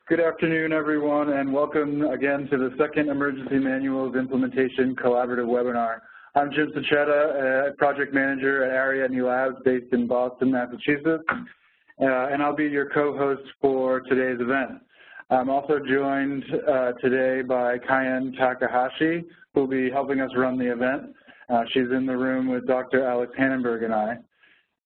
Good afternoon, everyone, and welcome again to the second Emergency Manuals Implementation Collaborative webinar. I'm Jim Sachetta, Project Manager at Ariadne Labs based in Boston, Massachusetts, and I'll be your co-host for today's event. I'm also joined today by Kayen Takahashi, who will be helping us run the event. She's in the room with Dr. Alex Hannenberg and I.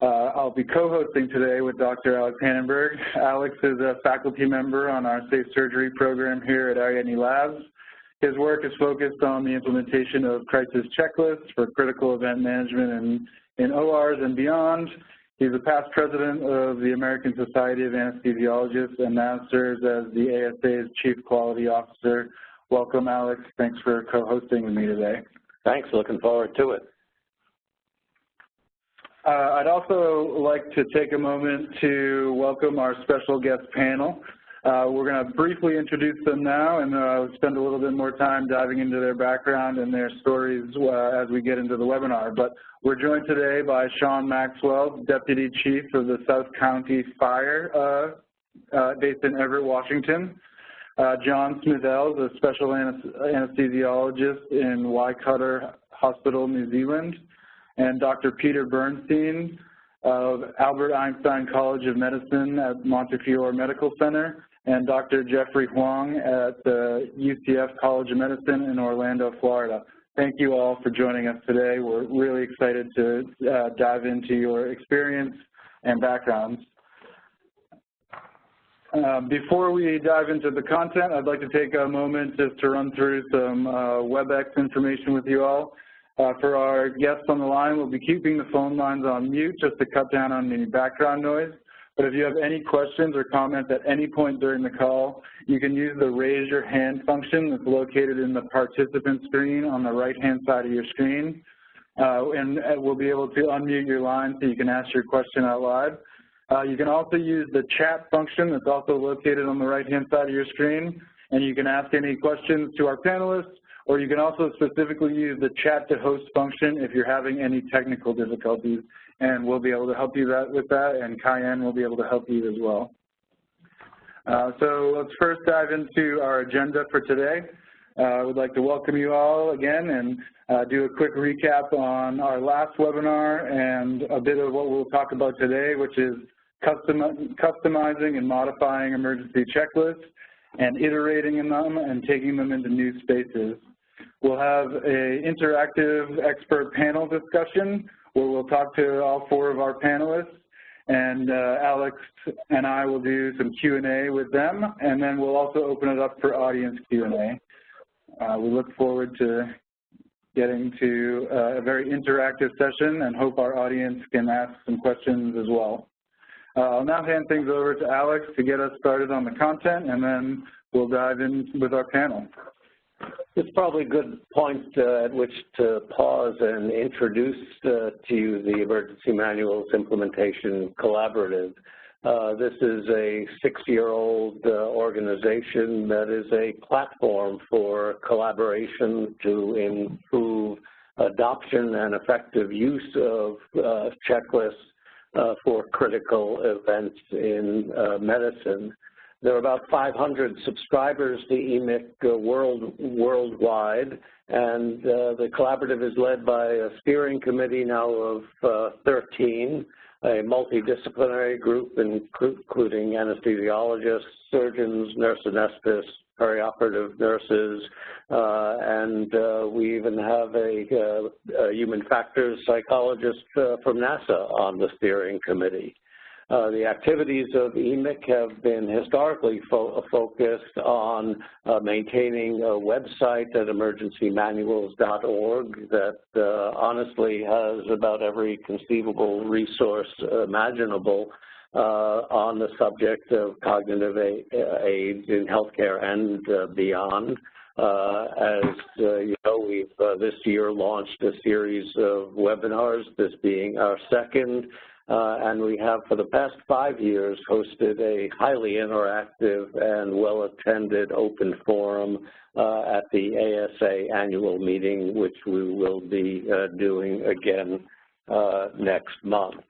I'll be co-hosting today with Dr. Alex Hannenberg. Alex is a faculty member on our Safe Surgery program here at Ariadne Labs. His work is focused on the implementation of crisis checklists for critical event management in ORs and beyond. He's a past president of the American Society of Anesthesiologists and now serves as the ASA's Chief Quality Officer. Welcome, Alex. Thanks for co-hosting with me today. Thanks. Looking forward to it. I'd also like to take a moment to welcome our special guest panel. We're going to briefly introduce them now and spend a little bit more time diving into their background and their stories as we get into the webinar. But we're joined today by Shawn Maxwell, Deputy Chief of the South County Fire based in Everett, Washington. John Smithels, a special anesthesiologist in Waikato Hospital, New Zealand. And Dr. Peter Bernstein of Albert Einstein College of Medicine at Montefiore Medical Center, and Dr. Jeffrey Huang at the UCF College of Medicine in Orlando, Florida. Thank you all for joining us today. We're really excited to dive into your experience and backgrounds. Before we dive into the content, I'd like to take a moment just to run through some WebEx information with you all. For our guests on the line, we'll be keeping the phone lines on mute just to cut down on any background noise. But if you have any questions or comments at any point during the call, you can use the raise your hand function that's located in the participant screen on the right-hand side of your screen. And we'll be able to unmute your line so you can ask your question out loud. You can also use the chat function that's also located on the right-hand side of your screen, and you can ask any questions to our panelists, or you can also specifically use the chat to host function if you're having any technical difficulties, and we'll be able to help you with that, and Kayen will be able to help you as well. So let's first dive into our agenda for today. I would like to welcome you all again and do a quick recap on our last webinar and a bit of what we'll talk about today, which is customizing and modifying emergency checklists and iterating in them and taking them into new spaces. We'll have an interactive expert panel discussion where we'll talk to all four of our panelists, and Alex and I will do some Q&A with them, and then we'll also open it up for audience Q&A. We look forward to getting to a very interactive session and hope our audience can ask some questions as well. I'll now hand things over to Alex to get us started on the content, and then we'll dive in with our panel. It's probably a good point at which to pause and introduce to you the Emergency Manuals Implementation Collaborative. This is a 6-year-old organization that is a platform for collaboration to improve adoption and effective use of checklists for critical events in medicine. There are about 500 subscribers to EMIC worldwide, and the collaborative is led by a steering committee now of 13, a multidisciplinary group including anesthesiologists, surgeons, nurse anesthetists, perioperative nurses, and we even have a human factors psychologist from NASA on the steering committee. The activities of EMIC have been historically focused on maintaining a website at emergencymanuals.org that honestly has about every conceivable resource imaginable on the subject of cognitive aids in healthcare and beyond. As you know, we've this year launched a series of webinars, this being our second. And we have, for the past 5 years, hosted a highly interactive and well-attended open forum at the ASA annual meeting, which we will be doing again next month.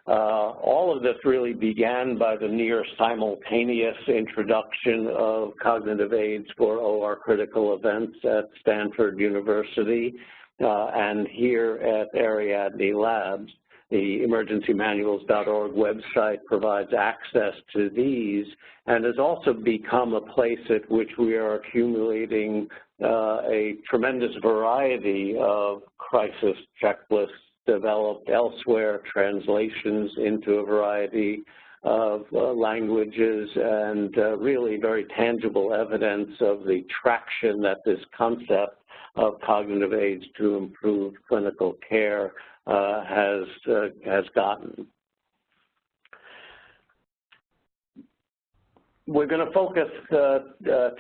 All of this really began by the near simultaneous introduction of cognitive aids for OR critical events at Stanford University and here at Ariadne Labs. The emergencymanuals.org website provides access to these and has also become a place at which we are accumulating a tremendous variety of crisis checklists developed elsewhere, translations into a variety of languages, and really very tangible evidence of the traction that this concept of cognitive aids to improve clinical care has gotten. We're going to focus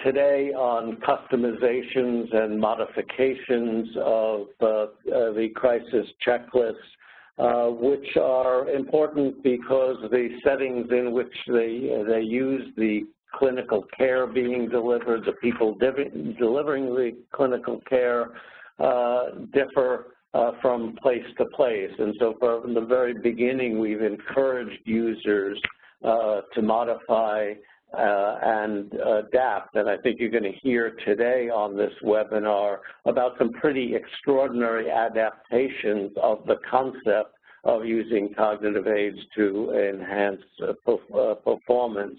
today on customizations and modifications of the crisis checklists, which are important because the settings in which they use the clinical care being delivered, the people delivering the clinical care differ from place to place. And so from the very beginning, we've encouraged users to modify and adapt. And I think you're going to hear today on this webinar about some pretty extraordinary adaptations of the concept of using cognitive aids to enhance performance.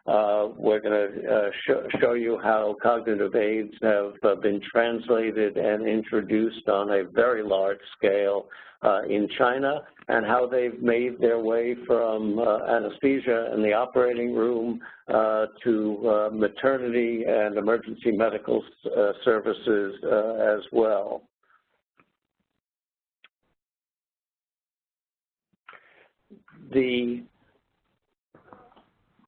We're going to show you how cognitive aids have been translated and introduced on a very large scale in China, and how they've made their way from anesthesia in the operating room to maternity and emergency medical services as well. The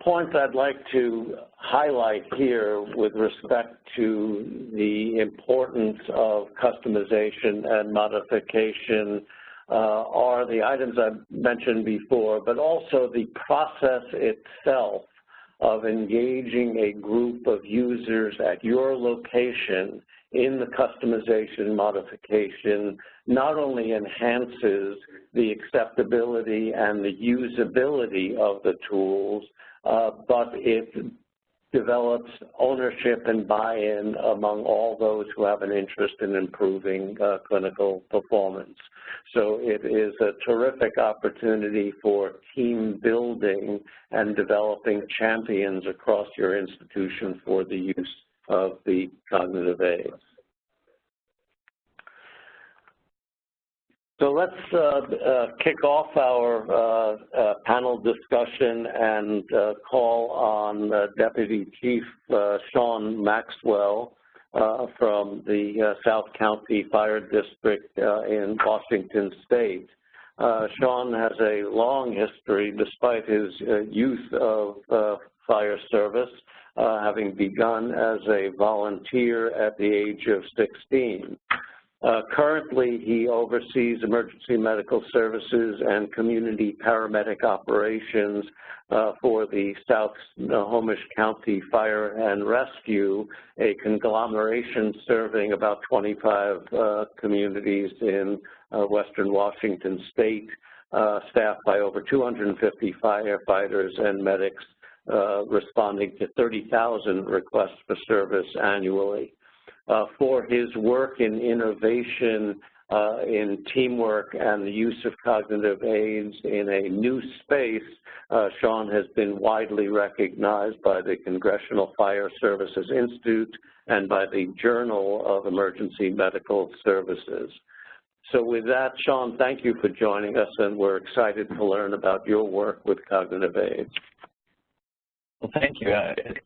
points I'd like to highlight here with respect to the importance of customization and modification are the items I've mentioned before, but also the process itself of engaging a group of users at your location in the customization modification not only enhances the acceptability and the usability of the tools, but it develops ownership and buy-in among all those who have an interest in improving clinical performance. So it is a terrific opportunity for team building and developing champions across your institution for the use of the cognitive aids. So let's kick off our panel discussion and call on Deputy Chief Shawn Maxwell from the South County Fire District in Washington State. Shawn has a long history, despite his youth of fire service, having begun as a volunteer at the age of 16. Currently, he oversees emergency medical services and community paramedic operations for the South Snohomish County Fire and Rescue, a conglomeration serving about 25 communities in western Washington state, staffed by over 250 firefighters and medics, responding to 30,000 requests for service annually. For his work in innovation, in teamwork, and the use of cognitive aids in a new space, Shawn has been widely recognized by the Congressional Fire Services Institute and by the Journal of Emergency Medical Services. So with that, Shawn, thank you for joining us, and we're excited to learn about your work with cognitive aids. Well, thank you.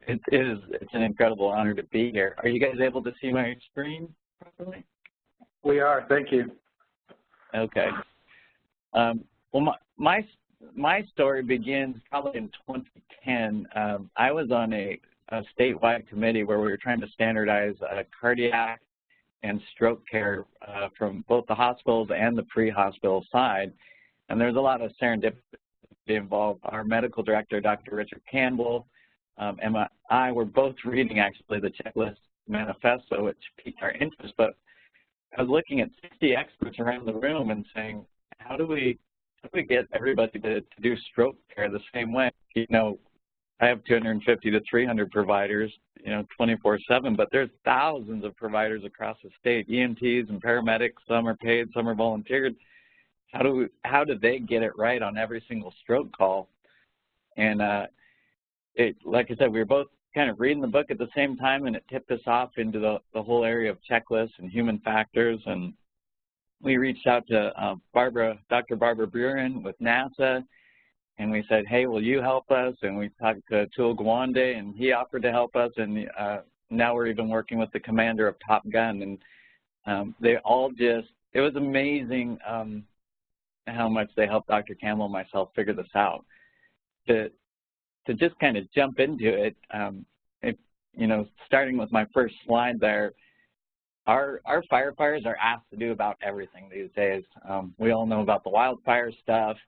It's an incredible honor to be here. Are you guys able to see my screen properly? We are. Thank you. Okay. Well, my story begins probably in 2010. I was on a statewide committee where we were trying to standardize cardiac and stroke care from both the hospitals and the pre-hospital side, and there's a lot of serendipity involved. Our medical director, Dr. Richard Campbell, and I were both reading actually the checklist manifesto, which piqued our interest, but I was looking at 60 experts around the room and saying, how do we how do we get everybody to do stroke care the same way? You know, I have 250 to 300 providers, you know, 24/7, but there's thousands of providers across the state, EMTs and paramedics. Some are paid, some are volunteered. How do they get it right on every single stroke call? And like I said, we were both kind of reading the book at the same time, and it tipped us off into the whole area of checklists and human factors. And we reached out to Dr. Barbara Buren with NASA, and we said, hey, will you help us? And we talked to Atul Gawande, and he offered to help us. And now we're even working with the commander of Top Gun. And they all just, it was amazing how much they helped Dr. Campbell and myself figure this out. To just kind of jump into it, you know, starting with my first slide there, our firefighters are asked to do about everything these days. We all know about the wildfire stuff.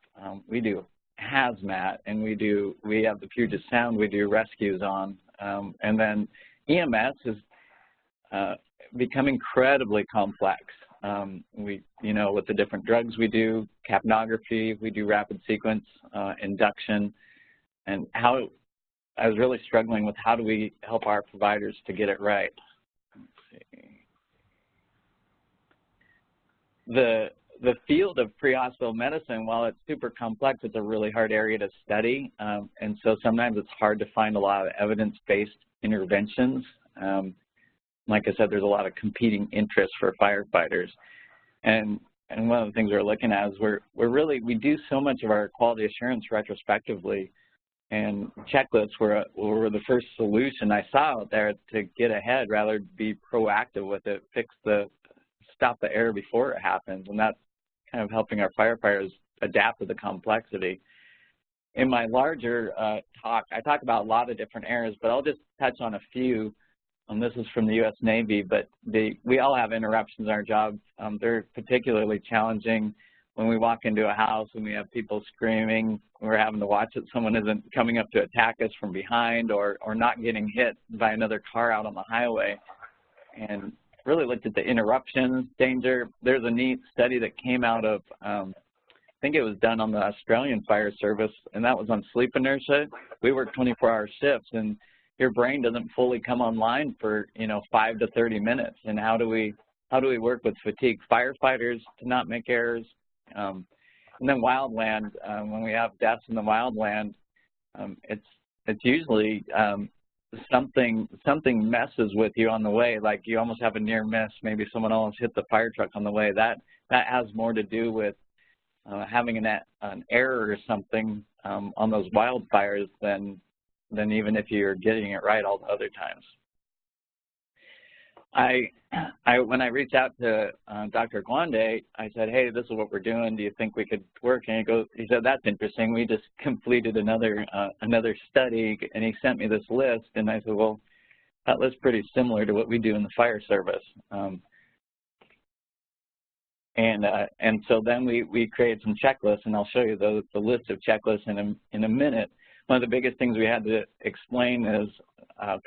We do hazmat, and we have the Puget Sound we do rescues on. And then EMS has become incredibly complex. You know, with the different drugs we do, capnography, we do rapid sequence induction, and how I was really struggling with how do we help our providers to get it right. Let's see. The field of pre-hospital medicine, while it's super complex, it's a really hard area to study, and so sometimes it's hard to find a lot of evidence-based interventions. Like I said, there's a lot of competing interests for firefighters, and one of the things we're looking at is we do so much of our quality assurance retrospectively, and checklists were the first solution I saw out there to get ahead, rather be proactive with it, stop the error before it happens, and that's kind of helping our firefighters adapt to the complexity. In my larger talk, I talk about a lot of different errors, but I'll just touch on a few. This is from the U.S. Navy, but we all have interruptions in our job. They're particularly challenging when we walk into a house and we have people screaming. We're having to watch that someone isn't coming up to attack us from behind or not getting hit by another car out on the highway. And really looked at the interruptions, danger. There's a neat study that came out of, I think it was done on the Australian Fire Service, and that was on sleep inertia. We work 24-hour shifts, and your brain doesn't fully come online for, you know, 5 to 30 minutes. And how do we work with fatigued firefighters to not make errors? And then wildland, when we have deaths in the wildland, it's usually something messes with you on the way, like you almost have a near miss, maybe someone almost hit the fire truck on the way. That has more to do with having an error or something on those wildfires than even if you're getting it right all the other times. When I reached out to Dr. Gwande, I said, hey, this is what we're doing. Do you think we could work? And he said, that's interesting. We just completed another study, and he sent me this list. And I said, well, that list's pretty similar to what we do in the fire service. And so then we created some checklists, and I'll show you the list of checklists in a minute. One of the biggest things we had to explain is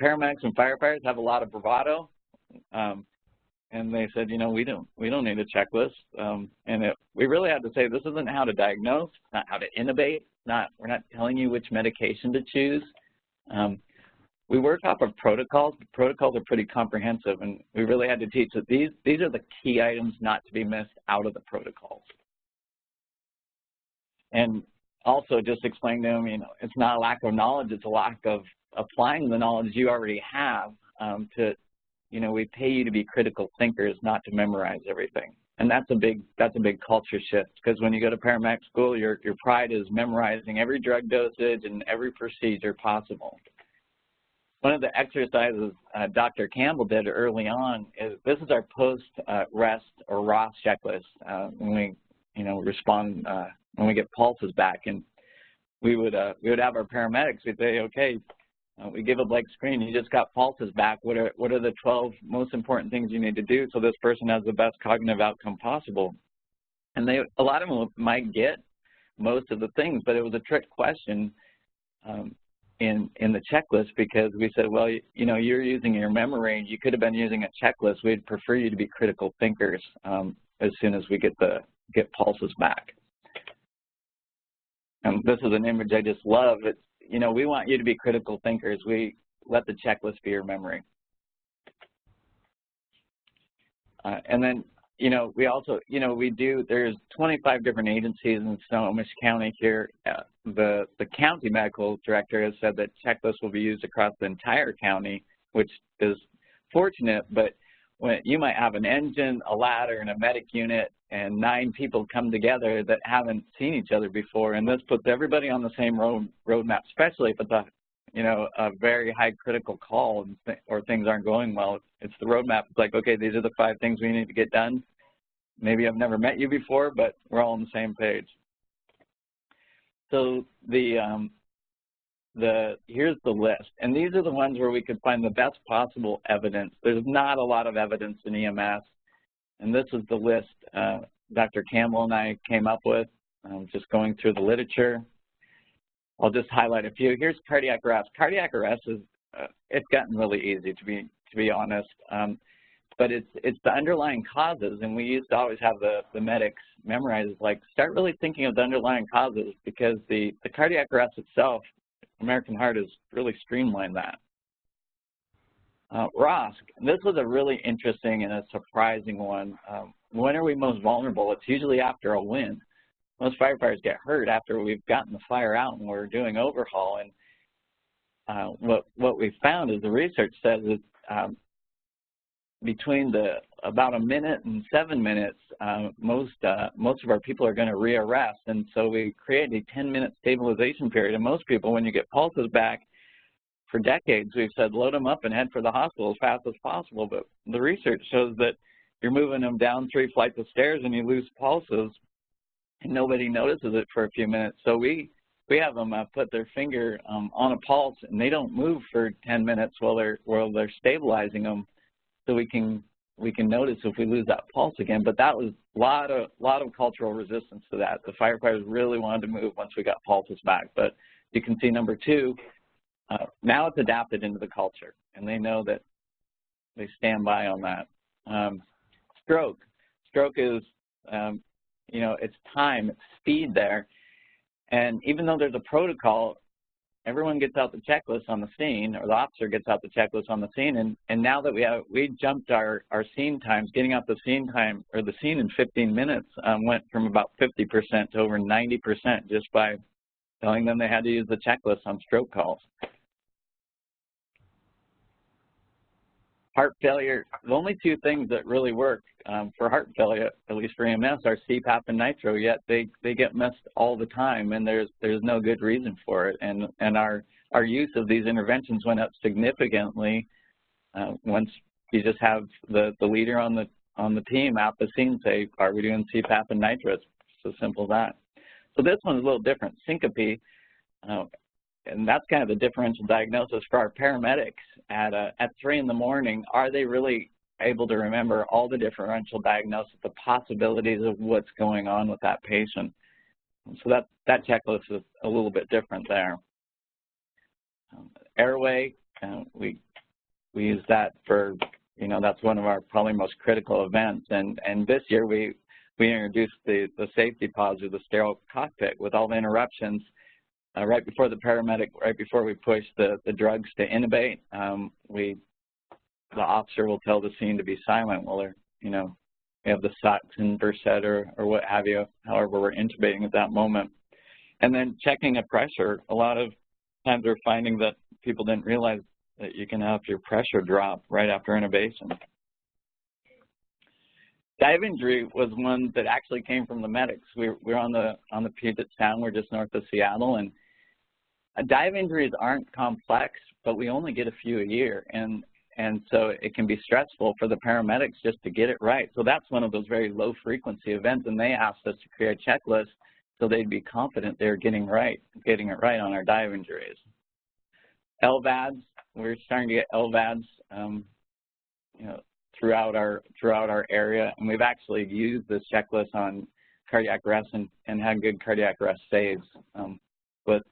paramedics and firefighters have a lot of bravado. And they said, you know, we don't need a checklist. We really had to say, this isn't how to diagnose, not how to innovate, we're not telling you which medication to choose. We work off of protocols. The protocols are pretty comprehensive, and we really had to teach that these are the key items not to be missed out of the protocols. And also just explain to them, you know, it's not a lack of knowledge, it's a lack of applying the knowledge you already have you know, we pay you to be critical thinkers, not to memorize everything. And that's a big culture shift, because when you go to paramedic school, your pride is memorizing every drug dosage and every procedure possible. One of the exercises Dr. Campbell did early on is, this is our post-rest or ROS checklist when we, you know, respond, when we get pulses back. And we would have our paramedics, we'd say, okay, we give a blank screen, you just got pulses back. What are the 12 most important things you need to do so this person has the best cognitive outcome possible? And a lot of them might get most of the things, but it was a trick question in the checklist, because we said, well, you know, you're using your memory, you could have been using a checklist. We'd prefer you to be critical thinkers as soon as we get pulses back. and this is an image I just love. It's, you know, we want you to be critical thinkers. We let the checklist be your memory. And then, you know, we also, you know, there's 25 different agencies in Snohomish County here. The county medical director has said that checklists will be used across the entire county, which is fortunate, but when you might have an engine, a ladder, and a medic unit, and 9 people come together that haven't seen each other before, and this puts everybody on the same roadmap, especially if it's a, you know, a very high critical call or things aren't going well. It's the roadmap. It's like, okay, these are the 5 things we need to get done. Maybe I've never met you before, but we're all on the same page. So here's the list, and these are the ones where we could find the best possible evidence. There's not a lot of evidence in EMS, and this is the list Dr. Campbell and I came up with, just going through the literature. I'll just highlight a few. Here's cardiac arrest. Cardiac arrest is, it's gotten really easy to be honest, but it's the underlying causes, and we used to always have the medics memorize, like, start really thinking of the underlying causes, because the cardiac arrest itself, American Heart has really streamlined that. ROSC, this was a really interesting and a surprising one. When are we most vulnerable? It's usually after a wind. Most firefighters get hurt after we've gotten the fire out and we're doing overhaul. And what we found is the research says that between about a minute and 7 minutes, most of our people are going to re-arrest, and so we create a 10-minute stabilization period. And most people, when you get pulses back, for decades we've said load them up and head for the hospital as fast as possible, but the research shows that you're moving them down 3 flights of stairs and you lose pulses, and nobody notices it for a few minutes. So we have them put their finger on a pulse, and they don't move for 10 minutes while they're stabilizing them, so we can notice if we lose that pulse again. But that was a lot of cultural resistance to that. The firefighters really wanted to move once we got pulses back. But you can see number 2, now it's adapted into the culture, and they know that they stand by on that. Stroke is, you know, it's time, it's speed there. And even though there's a protocol, everyone gets out the checklist on the scene, or the officer gets out the checklist on the scene, and now that we jumped our scene times, getting out the scene time, or the scene in 15 minutes, went from about 50% to over 90% just by telling them they had to use the checklist on stroke calls. Heart failure, the only 2 things that really work for heart failure, at least for EMS, are CPAP and nitro, yet they get missed all the time, and there's no good reason for it. And our use of these interventions went up significantly once you just have the leader on the team at the scene say, are we doing CPAP and nitro? It's so simple as that. So this one's a little different. Syncope, and that's kind of the differential diagnosis for our paramedics at 3 in the morning. Are they really able to remember all the differential diagnosis, the possibilities of what's going on with that patient? So that checklist is a little bit different there. Airway, we use that for, you know, that's one of our probably most critical events. And this year we introduced the safety pause or the sterile cockpit with all the interruptions. Right before the paramedic, right before we push the drugs to intubate, the officer will tell the scene to be silent while they're, you know, we have the suction, versed or what have you, however we're intubating at that moment. And then checking a pressure. A lot of times we're finding that people didn't realize that you can have your pressure drop right after intubation. Dive injury was one that actually came from the medics. We're on the Puget Sound, we're just north of Seattle, and dive injuries aren't complex, but we only get a few a year, and so it can be stressful for the paramedics just to get it right. So that's one of those very low frequency events, and they asked us to create a checklist so they'd be confident they're getting it right on our dive injuries. LVADs, we're starting to get LVADs, you know, throughout our area, and we've actually used this checklist on cardiac arrest and had good cardiac arrest saves with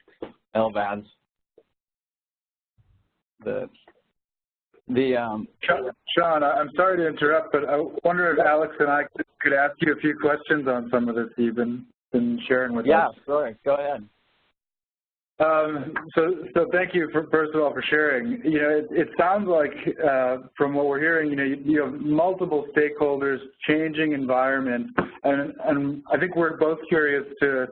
LVADs. Shawn, I'm sorry to interrupt, but I wonder if Alex and I could ask you a few questions on some of this you've been sharing with us. Yeah, sure. Go ahead. So thank you first of all for sharing. You know, it sounds like from what we're hearing, you know, you have multiple stakeholders, changing environment, and I think we're both curious to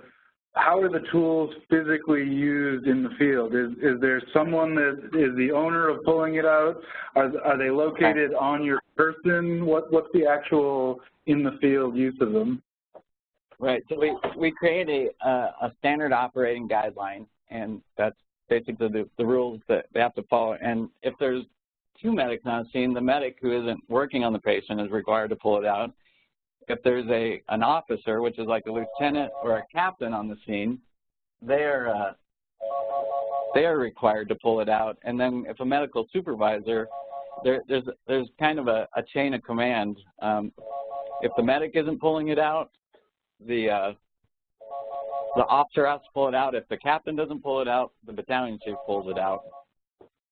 how are the tools physically used in the field? Is there someone that is the owner of pulling it out? Are they located on your person? What's the actual in the field use of them? Right. So we create a standard operating guideline, and that's basically the rules that they have to follow. And if there's two medics on scene, the medic who isn't working on the patient is required to pull it out. If there's an officer, which is like a lieutenant or a captain on the scene, they are required to pull it out. And then if a medical supervisor, there's kind of a chain of command. If the medic isn't pulling it out, the officer has to pull it out. If the captain doesn't pull it out, the battalion chief pulls it out.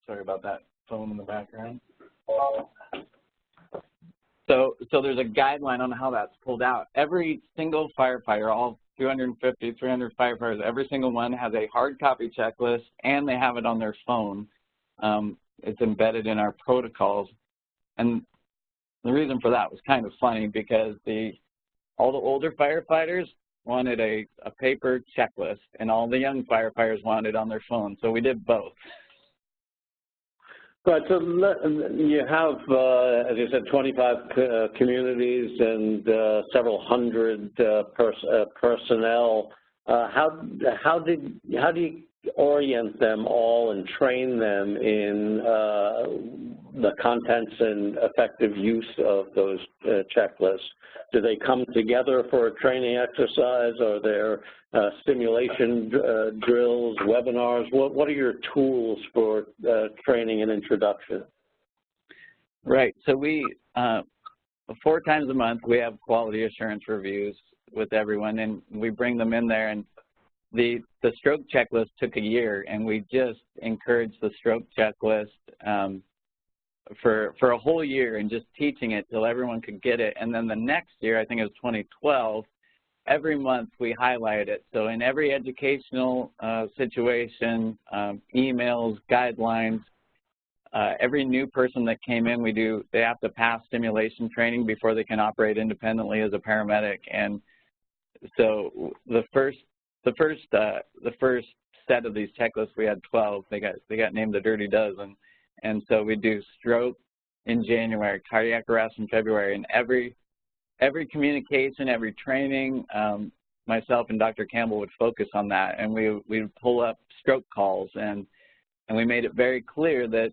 Sorry about that phone in the background. So there's a guideline on how that's pulled out. Every single firefighter, all 250, 300 firefighters, every single one has a hard copy checklist, and they have it on their phone. It's embedded in our protocols. And the reason for that was kind of funny because all the older firefighters wanted a paper checklist, and all the young firefighters wanted it on their phone. So we did both. Right, so you have, as you said, 25 communities and several hundred personnel. How do you orient them all and train them in the contents and effective use of those checklists? Do they come together for a training exercise? Are there simulation drills, webinars? What are your tools for training and introduction? Right. So we, 4 times a month, we have quality assurance reviews with everyone, and we bring them in there. And the stroke checklist took a year, and we just encouraged the stroke checklist for a whole year and just teaching it till everyone could get it. And then the next year, I think it was 2012, every month we highlight it. So in every educational situation, emails, guidelines, every new person that came in, they have to pass simulation training before they can operate independently as a paramedic. And so the first set of these checklists, we had 12. They got named the Dirty Dozen. And so we do stroke in January, cardiac arrest in February, and every communication, every training, myself and Dr. Campbell would focus on that, and we would pull up stroke calls, and we made it very clear that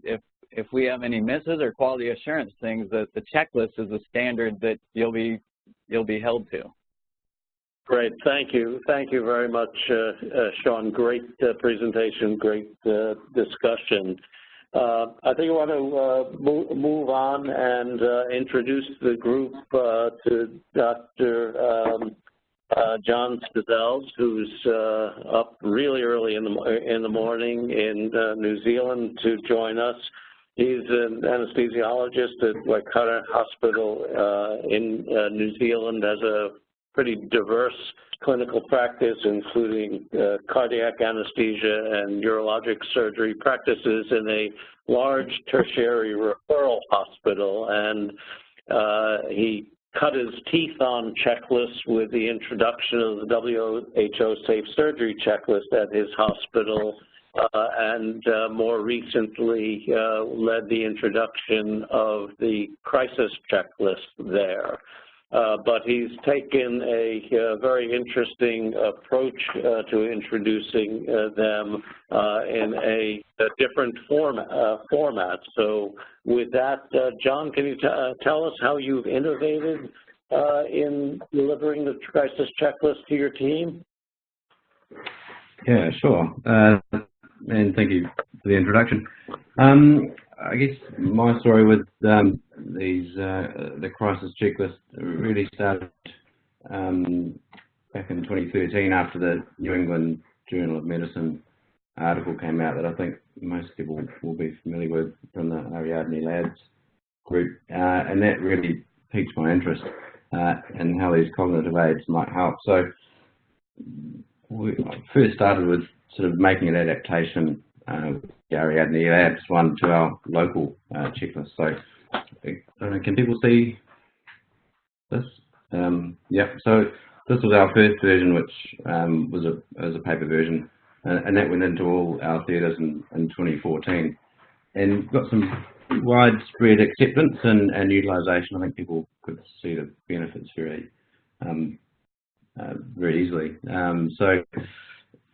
if we have any misses or quality assurance things, that the checklist is a standard that you'll be held to. Great, thank you very much, Shawn. Great presentation, great discussion. I think I want to move on and introduce the group to Dr. John Skazels, who's up really early in the morning in New Zealand to join us. He's an anesthesiologist at Waikato Hospital in New Zealand, has a pretty diverse clinical practice, including cardiac anesthesia and urologic surgery practices in a large tertiary referral hospital. And he cut his teeth on checklists with the introduction of the WHO Safe Surgery Checklist at his hospital, and more recently led the introduction of the crisis checklist there. But he's taken a very interesting approach to introducing them in a different format. So with that, John, can you tell us how you've innovated in delivering the crisis checklist to your team? Yeah, sure. And thank you for the introduction. I guess my story with the crisis checklist really started back in 2013 after the New England Journal of Medicine article came out that I think most people will be familiar with from the Ariadne Labs group, and that really piqued my interest in how these cognitive aids might help. So we first started with sort of making an adaptation, the Ariadne Labs one to our local checklist. So can people see this? Yeah, so this was our first version, which was a paper version, and that went into all our theatres in 2014, and got some widespread acceptance and utilisation. I think people could see the benefits very easily. So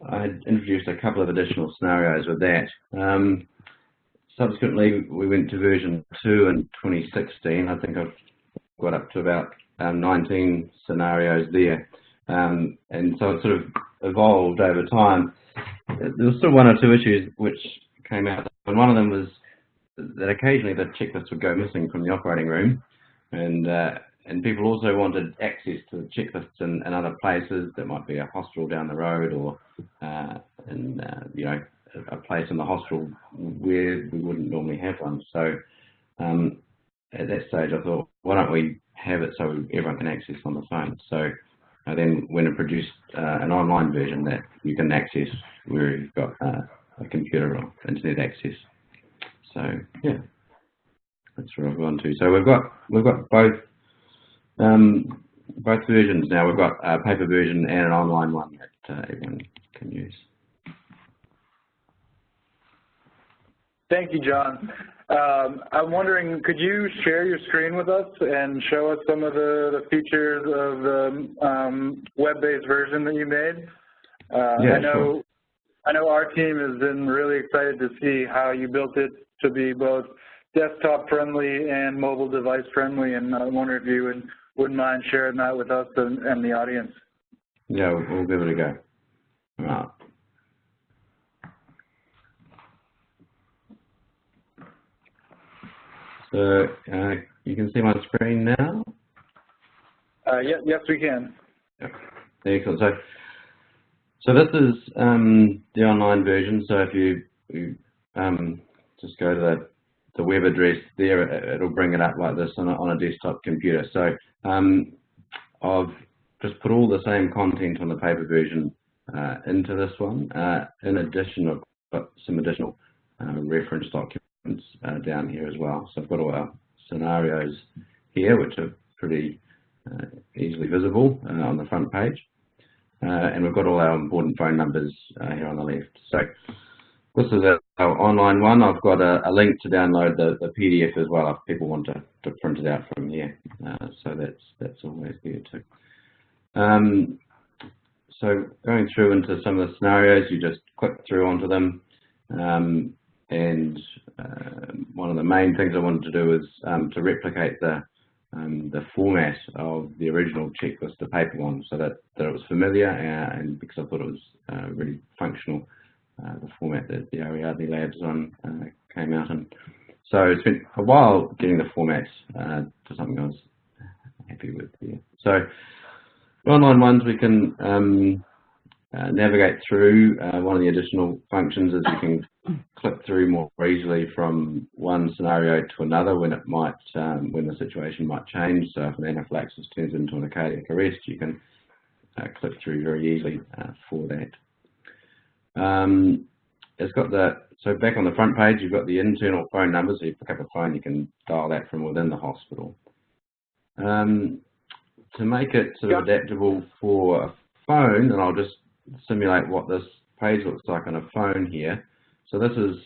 I introduced a couple of additional scenarios with that. Subsequently, we went to version 2 in 2016. I think I've got up to about 19 scenarios there. And so it sort of evolved over time. There was still one or two issues which came out, and one of them was that occasionally the checklist would go missing from the operating room, and people also wanted access to the checklists in other places. That might be a hospital down the road, or you know, a place in the hospital where we wouldn't normally have one. So at that stage, I thought, why don't we have it so everyone can access on the phone? So I then went and produced an online version that you can access where you've got a computer or internet access. So yeah, that's where I've gone to. So we've got both versions now. We've got a paper version and an online one that everyone can use. Thank you, John. I'm wondering, could you share your screen with us and show us some of the features of the web-based version that you made? Yeah, sure. I know our team has been really excited to see how you built it to be both desktop friendly and mobile device friendly, and I wonder if you wouldn't mind sharing that with us and the audience. Yeah, we'll give it a go. All right. So you can see my screen now? Yes, we can. Yep. Excellent. So this is the online version. So if you just go to the web address there, it'll bring it up like this on a desktop computer. So I've just put all the same content on the paper version into this one. In addition, I've got some additional reference documents down here as well. So I've got all our scenarios here, which are pretty easily visible on the front page. And we've got all our important phone numbers here on the left. So this is our online one. I've got a link to download the PDF as well if people want to print it out from here. So that's always there too. So going through into some of the scenarios, you just click through onto them. And one of the main things I wanted to do is to replicate the format of the original checklist, the paper one, so that it was familiar, and because I thought it was really functional, the format that the Ariadne Labs one came out in. So I spent a while getting the format to something I was happy with here. So the online ones we can navigate through. One of the additional functions is you can click through more easily from one scenario to another when it might, when the situation might change. So if an anaphylaxis turns into an cardiac arrest, you can click through very easily for that. It's got so back on the front page, you've got the internal phone numbers. So you pick up a phone, you can dial that from within the hospital. To make it sort of adaptable for a phone, and I'll just simulate what this page looks like on a phone here. So this is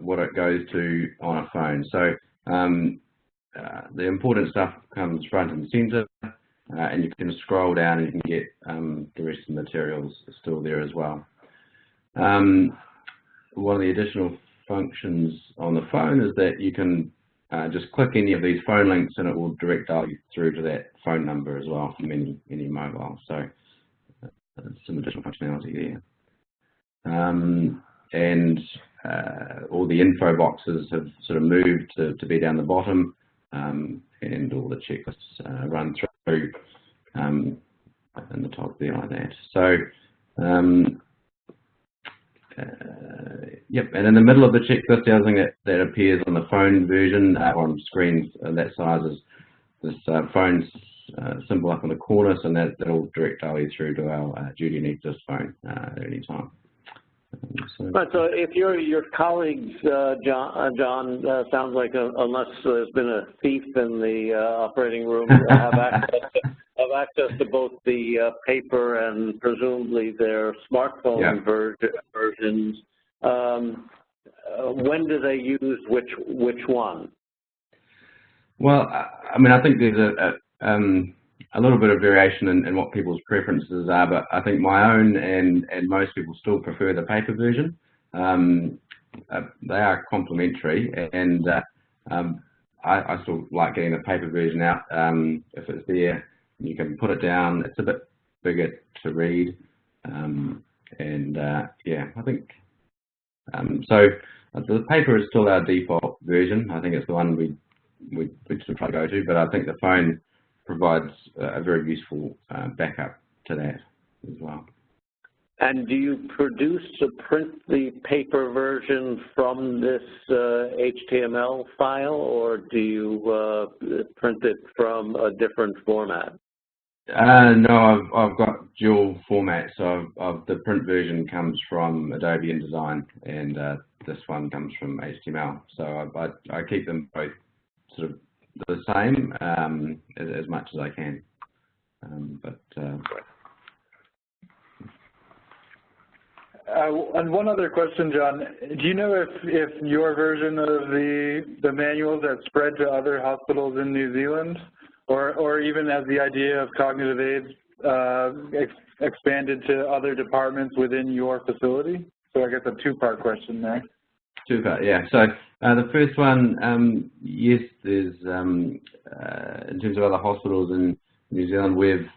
what it goes to on a phone. So the important stuff comes front and center, and you can scroll down and you can get the rest of the materials still there as well. One of the additional functions on the phone is that you can just click any of these phone links and it will direct dial you through to that phone number as well from any mobile. So some additional functionality there. And all the info boxes have sort of moved to be down the bottom, and all the checklists run through in the top there like that. So yep, and in the middle of the checklist, the other thing that appears on the phone version or on screens that size is this phone symbol up in the corner, so that'll direct dial you through to our duty and exist phone at any time. Right, so if your colleagues, John, sounds like unless there's been a thief in the operating room, have access to both the paper and presumably their smartphone versions. When do they use which one? Well, I mean, I think there's a little bit of variation in what people's preferences are, but I think my own and most people still prefer the paper version. They are complementary, and I still like getting the paper version out. If it's there, you can put it down. It's a bit bigger to read, yeah, I think so. The paper is still our default version. I think it's the one we should try to go to, but I think the phone provides a very useful backup to that as well. And do you print the paper version from this HTML file, or do you print it from a different format? No, I've got dual formats. So the print version comes from Adobe InDesign, and this one comes from HTML. So I keep them both sort of the same as much as I can. And one other question, John. Do you know if your version of the manuals has spread to other hospitals in New Zealand, or even as the idea of cognitive aids expanded to other departments within your facility? So I guess a two-part question there. Two-part, yeah. So the first one, yes, there's in terms of other hospitals in New Zealand, we've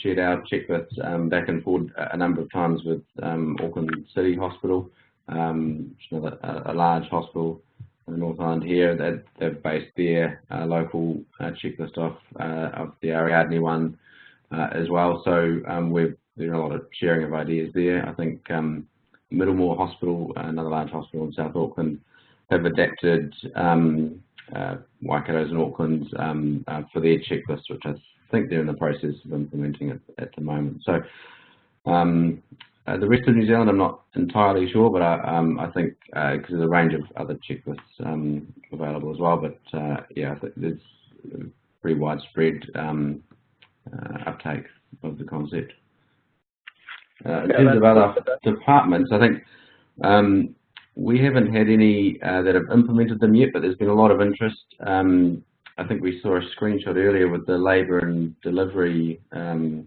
shared our checklists back and forth a number of times with Auckland City Hospital, a large hospital in the North Island here. They've based their local checklist off of the Ariadne one as well. So we're doing a lot of sharing of ideas there. I think Middlemore Hospital, another large hospital in South Auckland, have adapted Waikato's and Auckland's for their checklist, which I think they're in the process of implementing it at the moment. So the rest of New Zealand, I'm not entirely sure, but I think because there's a range of other checklists available as well. But yeah, I think there's pretty widespread uptake of the concept. In terms of other departments, I think we haven't had any that have implemented them yet, but there's been a lot of interest. I think we saw a screenshot earlier with the labour and delivery, the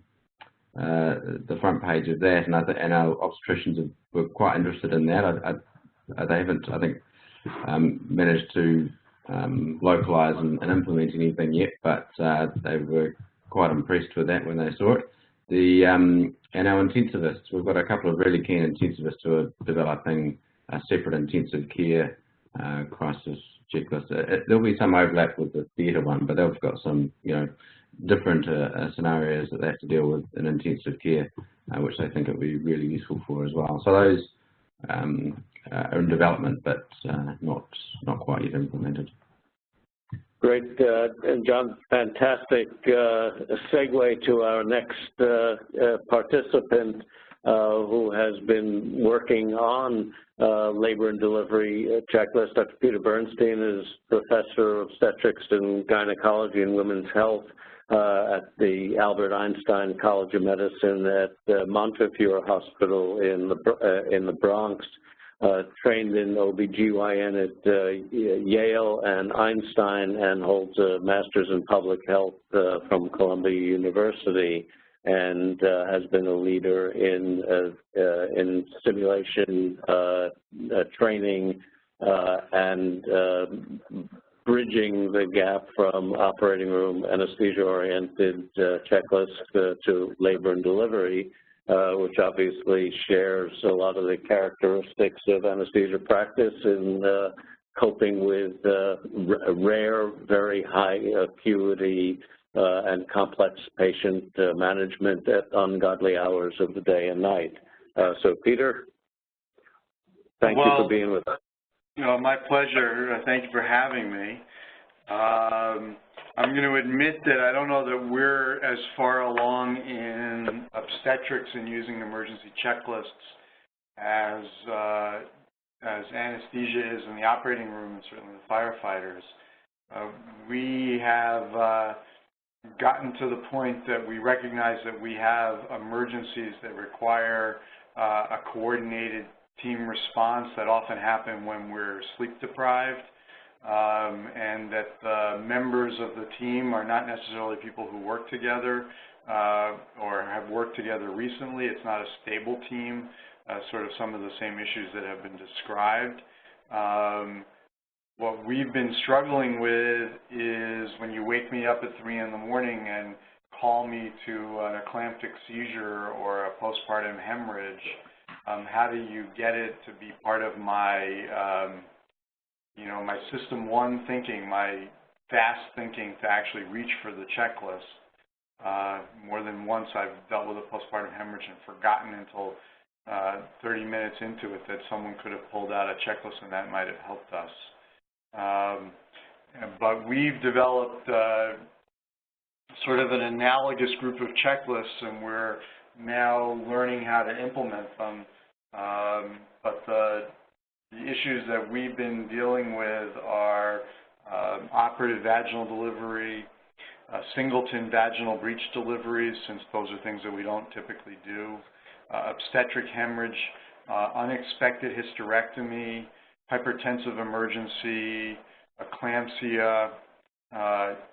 front page of that, and our obstetricians were quite interested in that. They haven't, I think, managed to localise and implement anything yet, but they were quite impressed with that when they saw it. And our intensivists, we've got a couple of really keen intensivists who are developing a separate intensive care crisis checklist. There'll be some overlap with the theatre one, but they've got some, different scenarios that they have to deal with in intensive care, which they think it'll be really useful for as well. So those are in development, but not quite yet implemented. Great, and John, fantastic segue to our next participant who has been working on labor and delivery checklist. Dr. Peter Bernstein is Professor of Obstetrics and Gynecology and Women's Health at the Albert Einstein College of Medicine at Montefiore Hospital in the Bronx. Trained in OBGYN at Yale and Einstein, and holds a master's in public health from Columbia University, and has been a leader in simulation training and bridging the gap from operating room anesthesia-oriented checklists to labor and delivery, which obviously shares a lot of the characteristics of anesthesia practice in coping with rare, very high acuity and complex patient management at ungodly hours of the day and night. So, Peter, thank you for being with us. My pleasure. Thank you for having me. I'm going to admit that I don't know that we're as far along in obstetrics and using emergency checklists as anesthesia is in the operating room and certainly the firefighters. We have gotten to the point that we recognize that we have emergencies that require a coordinated team response that often happen when we're sleep deprived, and that the members of the team are not necessarily people who work together or have worked together recently. It's not a stable team, sort of some of the same issues that have been described. What we've been struggling with is when you wake me up at 3 in the morning and call me to an eclamptic seizure or a postpartum hemorrhage, how do you get it to be part of my, my system one thinking, my fast thinking to actually reach for the checklist? More than once I've dealt with a postpartum hemorrhage and forgotten until 30 minutes into it that someone could have pulled out a checklist and that might have helped us. But we've developed sort of an analogous group of checklists, and we're now learning how to implement them. But the issues that we've been dealing with are operative vaginal delivery, singleton vaginal breech deliveries, since those are things that we don't typically do, obstetric hemorrhage, unexpected hysterectomy, hypertensive emergency, eclampsia,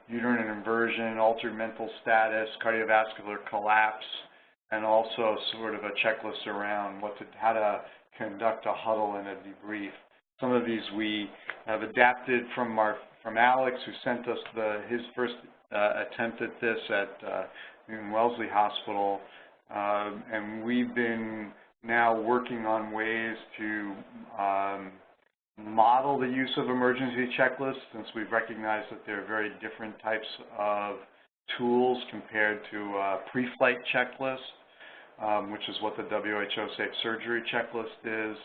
uterine inversion, altered mental status, cardiovascular collapse, and also sort of a checklist around how to conduct a huddle and a debrief. Some of these we have adapted from Alex, who sent us his first attempt at this at Wellesley Hospital, and we've been now working on ways to model the use of emergency checklists, since we've recognized that there are very different types of tools compared to pre-flight checklist, which is what the WHO Safe Surgery Checklist is.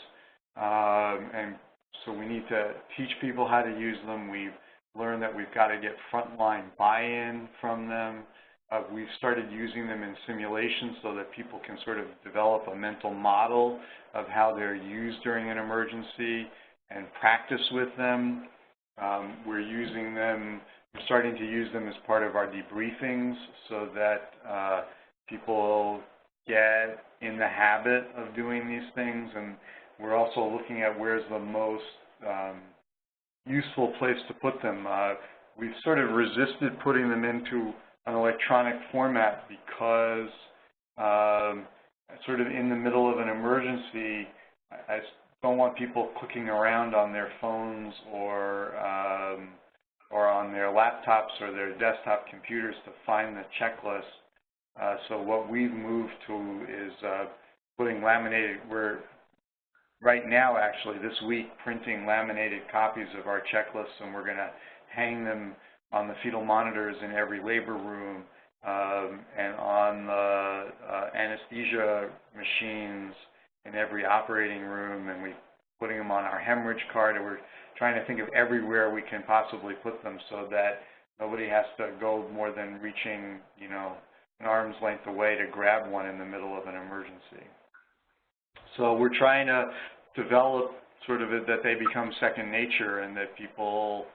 And so we need to teach people how to use them. We've learned that we've got to get frontline buy-in from them. We've started using them in simulations so that people can sort of develop a mental model of how they're used during an emergency and practice with them. We're starting to use them as part of our debriefings so that people get in the habit of doing these things. And we're also looking at where's the most useful place to put them. We've sort of resisted putting them into an electronic format because sort of in the middle of an emergency, I don't want people clicking around on their phones or on their laptops or their desktop computers to find the checklist. So what we've moved to is putting laminated, we're right now actually this week printing laminated copies of our checklists, and we're going to hang them on the fetal monitors in every labor room and on the anesthesia machines in every operating room, and we're putting them on our hemorrhage card, and we're trying to think of everywhere we can possibly put them so that nobody has to go more than reaching, an arm's length away to grab one in the middle of an emergency. So we're trying to develop sort of that they become second nature and that people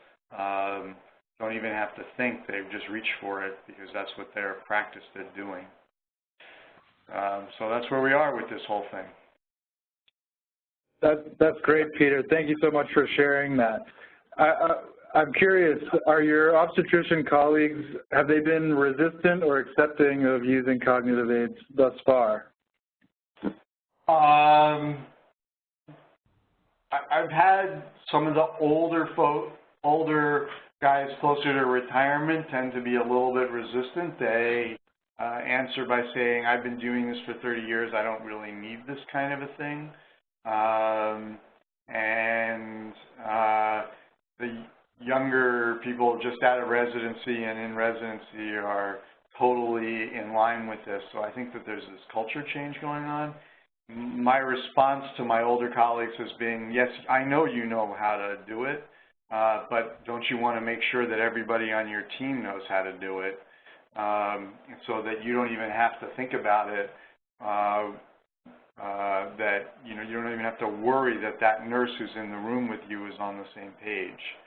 don't even have to think, they just reach for it because that's what they're practiced at doing. So that's where we are with this whole thing. That's great, Peter. Thank you so much for sharing that. I'm curious, are your obstetrician colleagues, have they been resistant or accepting of using cognitive aids thus far? I've had some of the older guys closer to retirement tend to be a little bit resistant. They answer by saying, I've been doing this for 30 years, I don't really need this kind of a thing. The younger people just out of residency and in residency are totally in line with this. So I think that there's this culture change going on. My response to my older colleagues has been, yes, I know you know how to do it, but don't you want to make sure that everybody on your team knows how to do it so that you don't even have to think about it that, you don't even have to worry that that nurse who's in the room with you is on the same page.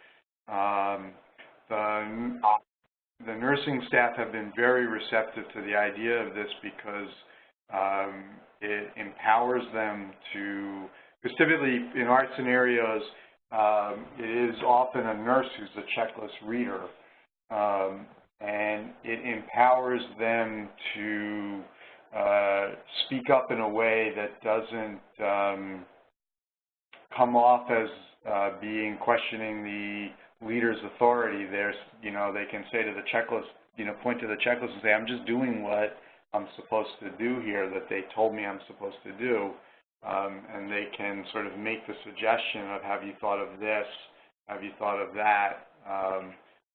The nursing staff have been very receptive to the idea of this because it empowers them to, because typically in our scenarios, it is often a nurse who's the checklist reader, and it empowers them to speak up in a way that doesn't come off as being questioning the leader's authority. They can say to the checklist, point to the checklist and say, I'm just doing what I'm supposed to do here that they told me I'm supposed to do. And they can sort of make the suggestion of, have you thought of this? Have you thought of that?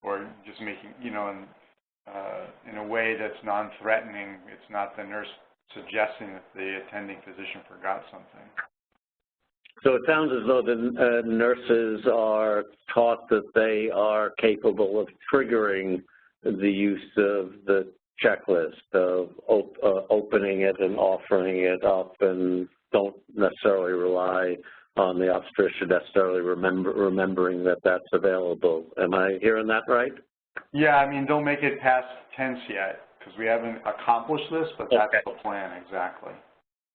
Or just making, in a way that's non-threatening. It's not the nurse suggesting that the attending physician forgot something. So it sounds as though the nurses are taught that they are capable of triggering the use of the checklist, of opening it and offering it up, and don't necessarily rely on the obstetrician necessarily remembering that that's available. Am I hearing that right? Yeah, I mean, don't make it past tense yet because we haven't accomplished this, but that's the plan, exactly.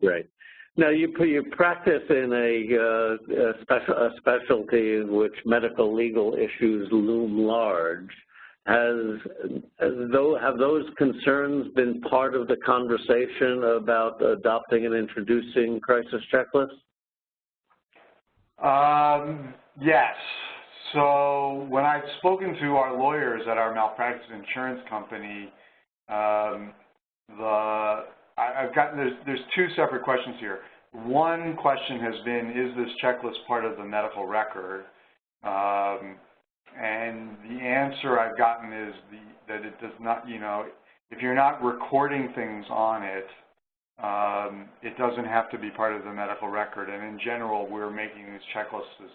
Great. Now, you practice in a specialty in which medical legal issues loom large. Have those concerns been part of the conversation about adopting and introducing crisis checklists? Yes. So when I've spoken to our lawyers at our malpractice insurance company, there's two separate questions here. One question has been, is this checklist part of the medical record? And the answer I've gotten is that it does not, if you're not recording things on it, it doesn't have to be part of the medical record. And in general, we're making these checklists as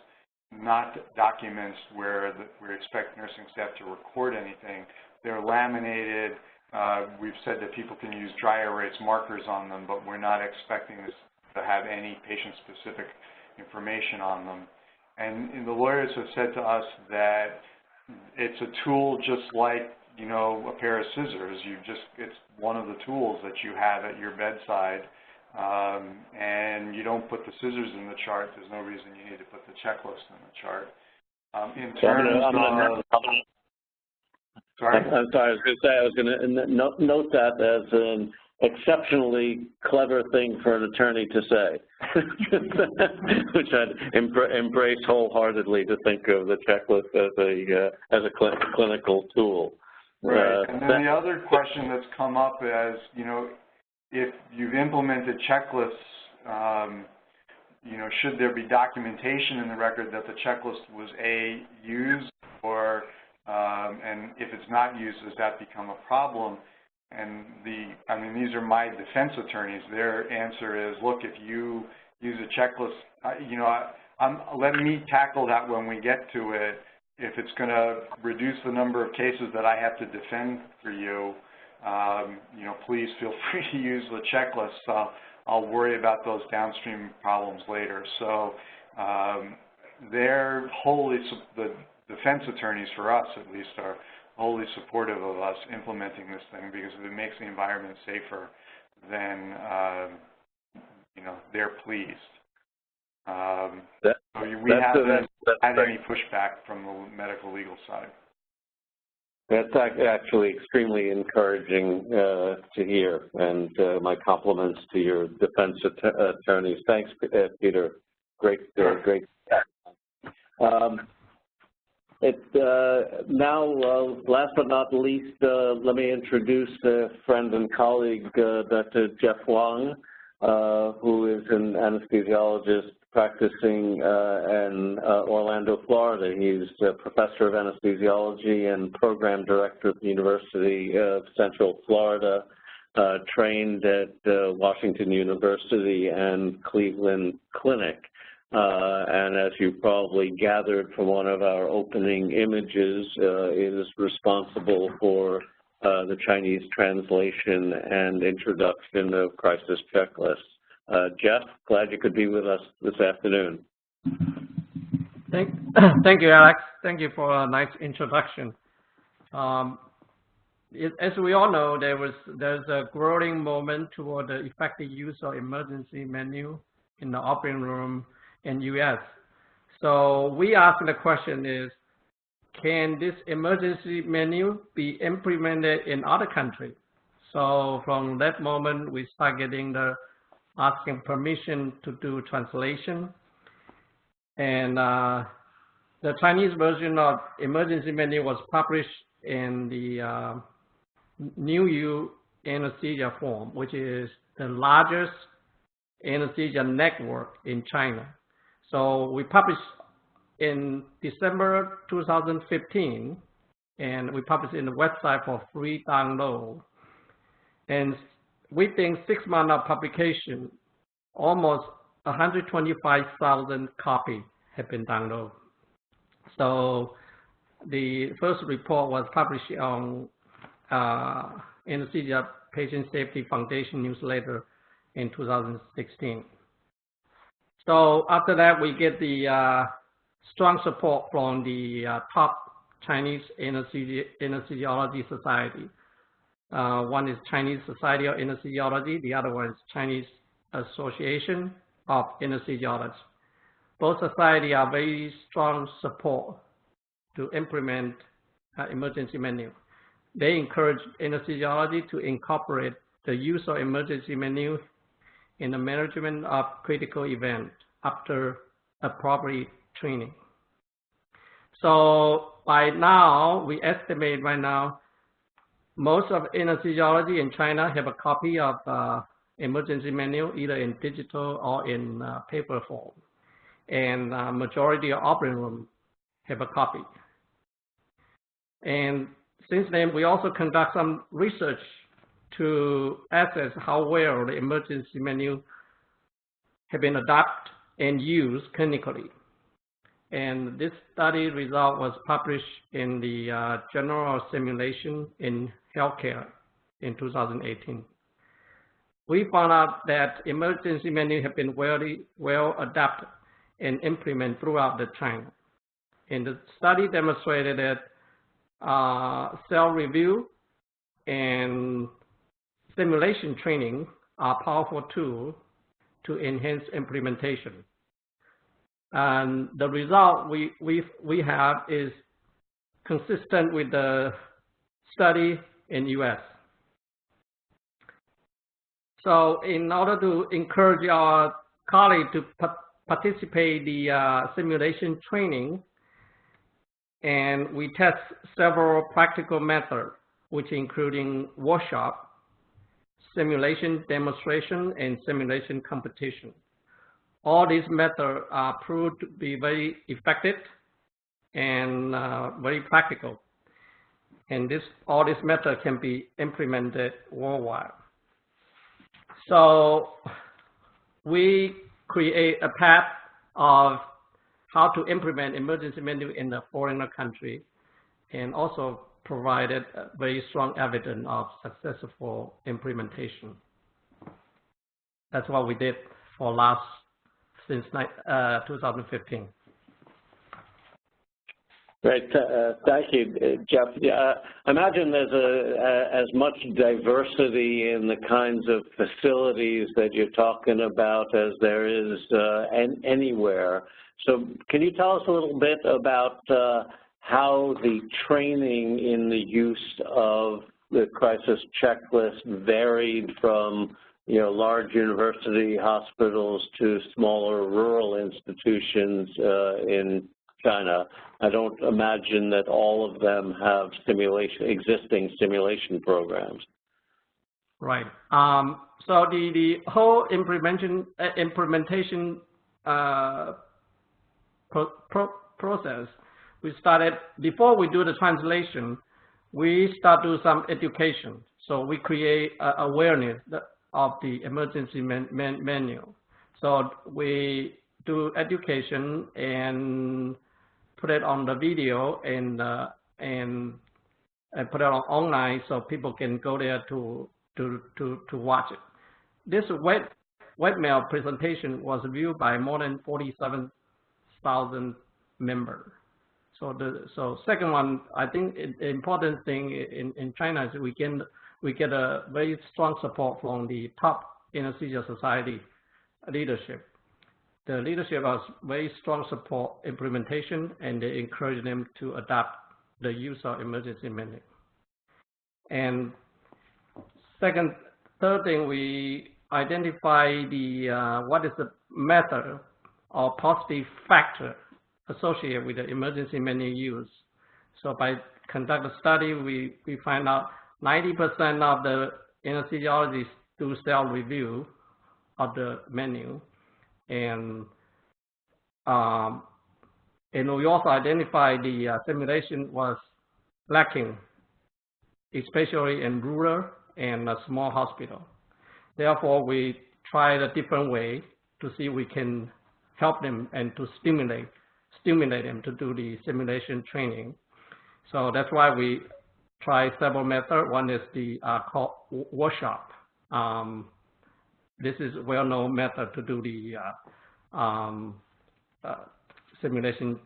not documents where we expect nursing staff to record anything. They're laminated. We've said that people can use dry erase markers on them, but we're not expecting this to have any patient-specific information on them. And the lawyers have said to us that it's a tool just like, a pair of scissors. It's one of the tools that you have at your bedside, and you don't put the scissors in the chart. There's no reason you need to put the checklist in the chart. In terms of... Sorry? I'm sorry, I was going to say, I was going to note that as an exceptionally clever thing for an attorney to say, which I'd embrace wholeheartedly, to think of the checklist as a clinical tool. Right. And then the other question that's come up as, if you've implemented checklists, should there be documentation in the record that the checklist was used, or and if it's not used, does that become a problem? And these are my defense attorneys. Their answer is, look, if you use a checklist, let me tackle that when we get to it. If it's going to reduce the number of cases that I have to defend for you, please feel free to use the checklist. I'll worry about those downstream problems later. So they're the defense attorneys, for us at least, are wholly supportive of us implementing this thing, because if it makes the environment safer, then they're pleased. We haven't had any pushback from the medical legal side. That's actually extremely encouraging to hear, and my compliments to your defense attorneys. Thanks, Peter. Great. Now, last but not least, let me introduce a friend and colleague, Dr. Jeff Wang, who is an anesthesiologist practicing in Orlando, Florida. He's a professor of anesthesiology and program director at the University of Central Florida, trained at Washington University and Cleveland Clinic. And as you probably gathered from one of our opening images, is responsible for the Chinese translation and introduction of crisis checklists. Jeff, glad you could be with us this afternoon. Thank you, Alex. Thank you for a nice introduction. As we all know, there's a growing movement toward the effective use of emergency menu in the operating room in U.S. So we ask the question is, can this emergency menu be implemented in other countries? So from that moment, we start getting asking permission to do translation. And the Chinese version of emergency menu was published in the New Anesthesia Forum, which is the largest anesthesia network in China. So we published in December 2015, and we published in the website for free download. And within 6 months of publication, almost 125,000 copies have been downloaded. So the first report was published on Anesthesia Patient Safety Foundation newsletter in 2016. So after that, we get the strong support from the top Chinese anesthesiology society. One is Chinese Society of Anesthesiology, the other one is Chinese Association of Anesthesiology. Both societies are very strong support to implement emergency menu. They encourage anesthesiology to incorporate the use of emergency menu in the management of critical events after appropriate training. So by now, we estimate right now, most of anesthesiology in China have a copy of emergency menu, either in digital or in paper form. And majority of operating room have a copy. And since then, we also conduct some research to assess how well the emergency menu have been adopted and used clinically. And this study result was published in the Journal of Simulation in Healthcare in 2018. We found out that emergency menu have been well adapted and implemented throughout China. And the study demonstrated that cell review and simulation training are powerful tools to enhance implementation. And the result we have is consistent with the study in US. So in order to encourage our colleagues to participate in the simulation training, and we test several practical methods, which including workshop, simulation demonstration, and simulation competition. All these methods are proved to be very effective and very practical. And all these methods can be implemented worldwide. So we create a path of how to implement emergency menu in a foreign country, and also provided very strong evidence of successful implementation. That's what we did for since 2015. Great, thank you, Jeff. I imagine there's as much diversity in the kinds of facilities that you're talking about as there is anywhere. So can you tell us a little bit about how the training in the use of the crisis checklist varied from large university hospitals to smaller rural institutions in China? I don't imagine that all of them have existing simulation programs. Right. So the whole implementation process, we started, before we do the translation, we start do some education. So we create awareness of the emergency menu. So we do education and put it on the video and put it on online so people can go there to watch it. This webmail presentation was viewed by more than 47,000 members. So second one, I think the important thing in China is we get a very strong support from the top anesthesia society leadership. The leadership has very strong support implementation, and they encourage them to adopt the use of emergency menu. And third thing, we identify the what is the method or positive factor associated with the emergency menu use. So by conduct a study, we find out 90% of the anesthesiologists do self-review of the menu, and we also identify the simulation was lacking, especially in rural and a small hospital. Therefore, we tried a different way to see if we can help them and to stimulate them to do the simulation training. So that's why we try several methods. One is the called workshop. This is a well-known method to do the simulation.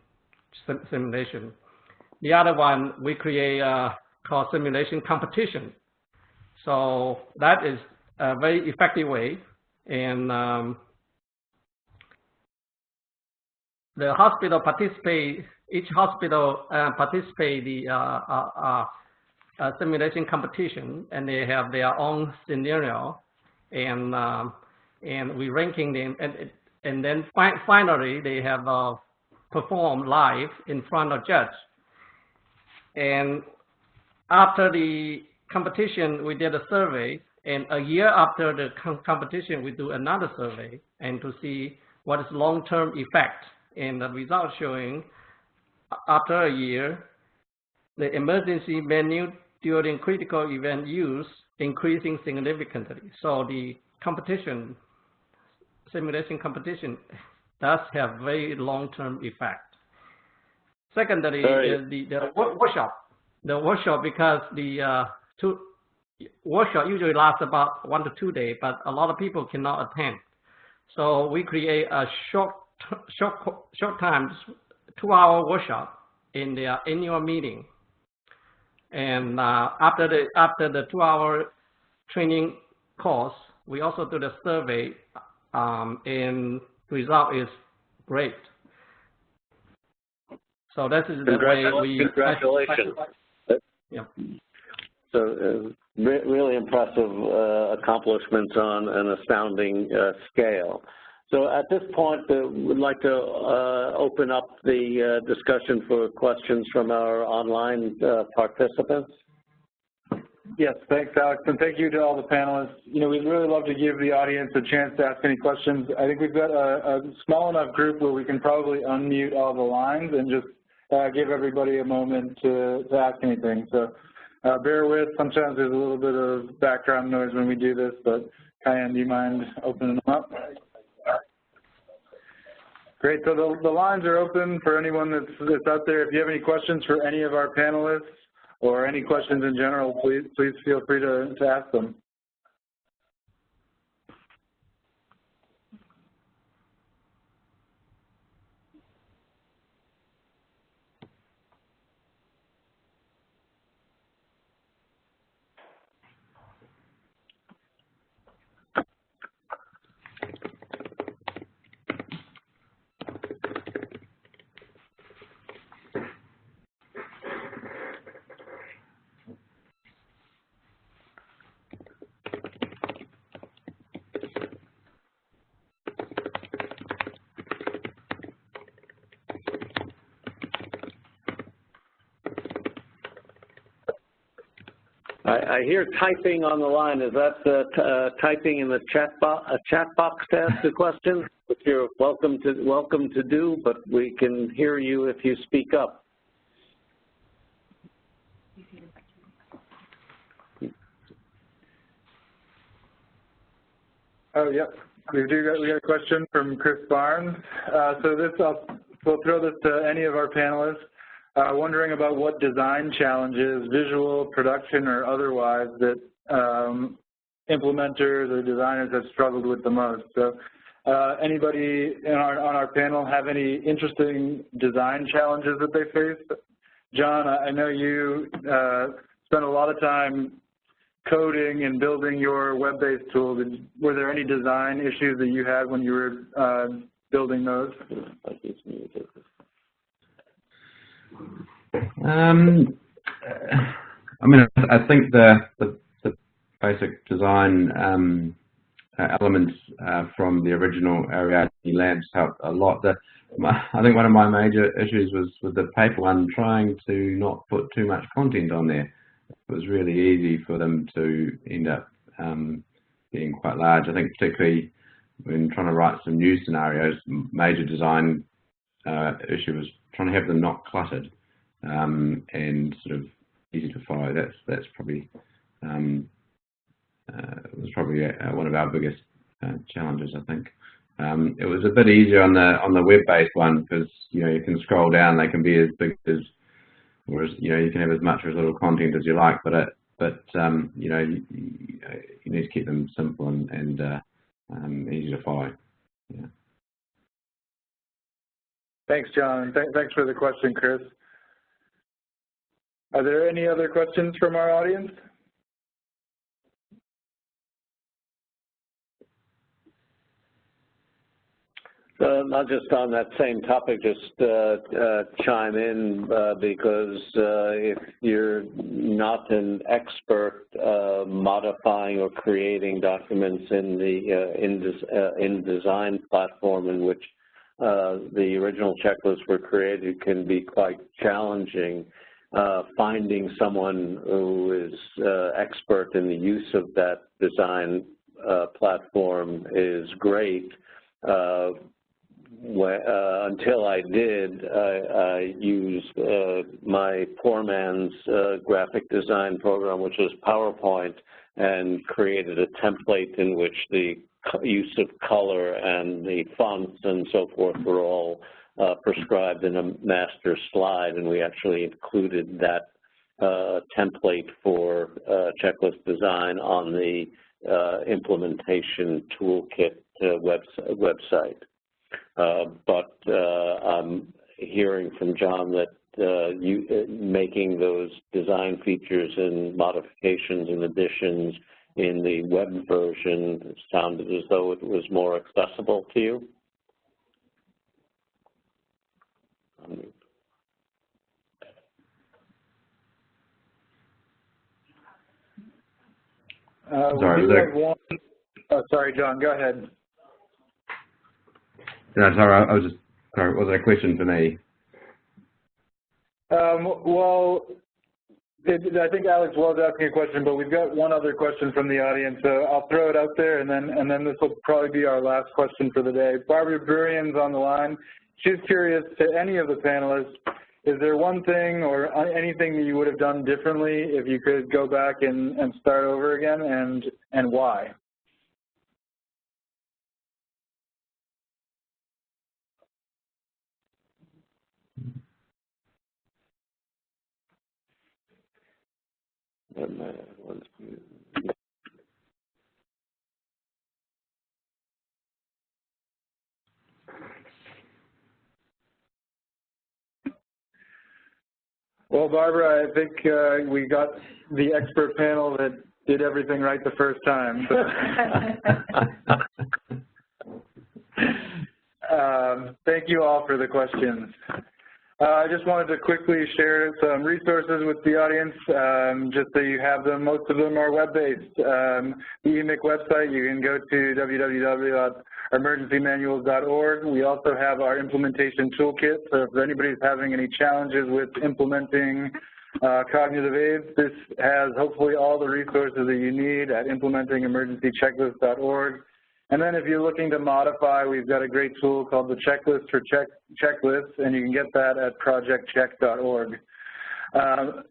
The other one we create called simulation competition. So that is a very effective way, and the hospital participate. Each hospital participate the simulation competition, and they have their own scenario, and we ranking them, and then finally they have performed live in front of judge. And after the competition, we did a survey, and a year after the competition, we do another survey and to see what is long-term effect. And the results showing after a year, the emergency menu during critical event use increasing significantly. So the competition, simulation competition, does have very long-term effect. Secondly, is the workshop. The workshop, because the workshop usually lasts about 1 to 2 days, but a lot of people cannot attend. So we create a short time, 2-hour workshop in their annual meeting. And after the 2-hour training course, we also do the survey, and result is great. So that is the way we. Congratulations. Yeah. So really impressive accomplishments on an astounding scale. So at this point, we'd like to open up the discussion for questions from our online participants. Yes, thanks, Alex, and thank you to all the panelists. You know, we'd really love to give the audience a chance to ask any questions. I think we've got a small enough group where we can probably unmute all the lines and just give everybody a moment to ask anything. So bear with, sometimes there's a little bit of background noise when we do this, but Kyan, do you mind opening them up? Great, so the lines are open for anyone that's out there. If you have any questions for any of our panelists or any questions in general, please feel free to ask them. I hear typing on the line. Is that typing in the chat box to ask a question? Which you're welcome to do, but we can hear you if you speak up. Oh, yep. We got a question from Chris Barnes. So we'll throw this to any of our panelists. Wondering about what design challenges, visual, production, or otherwise, that implementers or designers have struggled with the most. So anybody on our panel have any interesting design challenges that they faced? John, I know you spent a lot of time coding and building your web-based tool. Were there any design issues that you had when you were building those? I mean, I think the basic design elements from the original Ariadne Labs helped a lot. I think one of my major issues was with the paper one, trying to not put too much content on there. It was really easy for them to end up being quite large. I think particularly when trying to write some new scenarios, major design issue was trying to have them not cluttered and sort of easy to follow. That's probably was probably one of our biggest challenges, I think. It was a bit easier on the web-based one because you can scroll down; they can be as big as, or as you can have as much or as little content as you like. But you need to keep them simple and easy to follow. Yeah. Thanks, John. Thanks for the question, Chris. Are there any other questions from our audience? I'll just on that same topic, just chime in because if you're not an expert modifying or creating documents in the InDesign platform in which the original checklists were created, it can be quite challenging. Finding someone who is expert in the use of that design platform is great. Until I did, I used my poor man's graphic design program, which was PowerPoint, and created a template in which the use of color and the fonts and so forth were all prescribed in a master slide, and we actually included that template for checklist design on the implementation toolkit website. But I'm hearing from John that making those design features and modifications and additions in the web version sounded as though it was more accessible to you. Sorry, John, go ahead. No, sorry, I was just, sorry, was it a question for me? Well, I think Alex was asking a question, but we've got one other question from the audience, so I'll throw it out there, and then this will probably be our last question for the day. Barbara Burian's on the line. She's curious to any of the panelists, is there one thing or anything that you would have done differently if you could go back and start over again, and why? Well, Barbara, I think we got the expert panel that did everything right the first time. Thank you all for the questions. I just wanted to quickly share some resources with the audience, just so you have them. Most of them are web-based. The EMIC website, you can go to www.emergencymanuals.org. We also have our implementation toolkit, so if anybody's having any challenges with implementing cognitive aids, this has hopefully all the resources that you need at implementingemergencychecklist.org. And then if you're looking to modify, we've got a great tool called the Checklist for Checklists, and you can get that at projectcheck.org.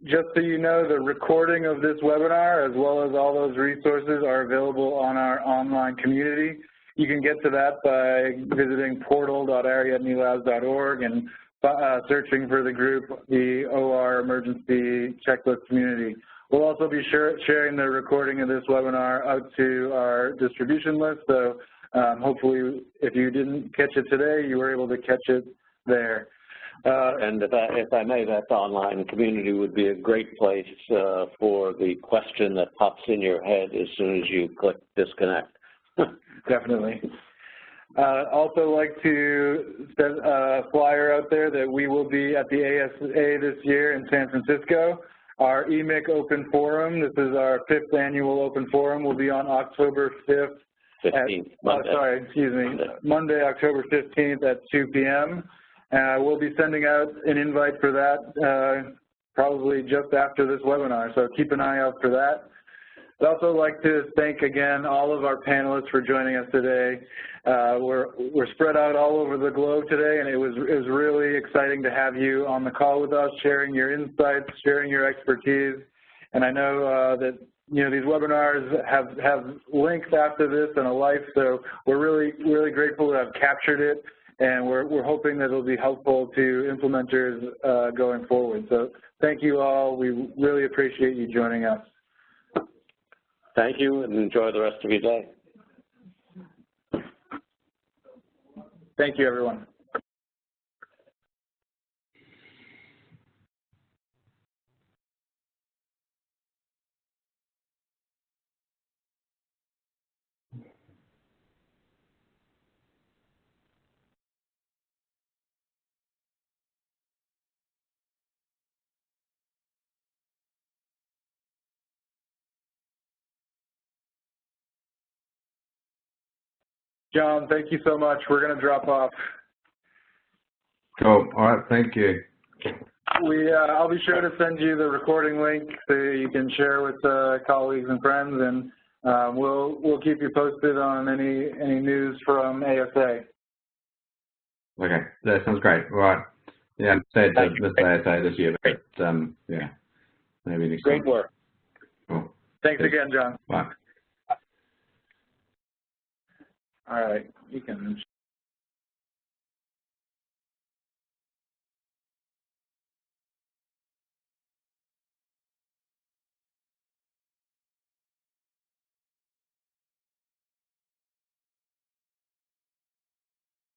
Just so you know, the recording of this webinar, as well as all those resources, are available on our online community. You can get to that by visiting portal.ariadnelabs.org and searching for the group, the OR Emergency Checklist Community. We'll also be sharing the recording of this webinar out to our distribution list, so hopefully if you didn't catch it today, you were able to catch it there. And if I may, that online community would be a great place for the question that pops in your head as soon as you click disconnect. Definitely. Also like to send a flyer out there that we will be at the ASA this year in San Francisco. Our EMIC Open Forum, this is our 5th annual Open Forum, will be on October 5th. 15th, Monday. Monday, October 15th at 2 p.m. We'll be sending out an invite for that probably just after this webinar, so keep an eye out for that. I'd also like to thank again all of our panelists for joining us today. We're spread out all over the globe today, and it was really exciting to have you on the call with us, sharing your insights, sharing your expertise. And I know that these webinars have links after this and a life, so we're really grateful to have captured it, and we're hoping that it'll be helpful to implementers going forward. So thank you all. We really appreciate you joining us. Thank you, and enjoy the rest of your day. Thank you, everyone. John, thank you so much. We're going to drop off. Cool. All right. Thank you. I'll be sure to send you the recording link so you can share with colleagues and friends, and we'll keep you posted on any news from ASA. Okay, that sounds great. All right. Yeah, I'm sad to miss ASA this year, but yeah, maybe next time. Great work. Cool. Thanks again, John. Bye. All right, you can.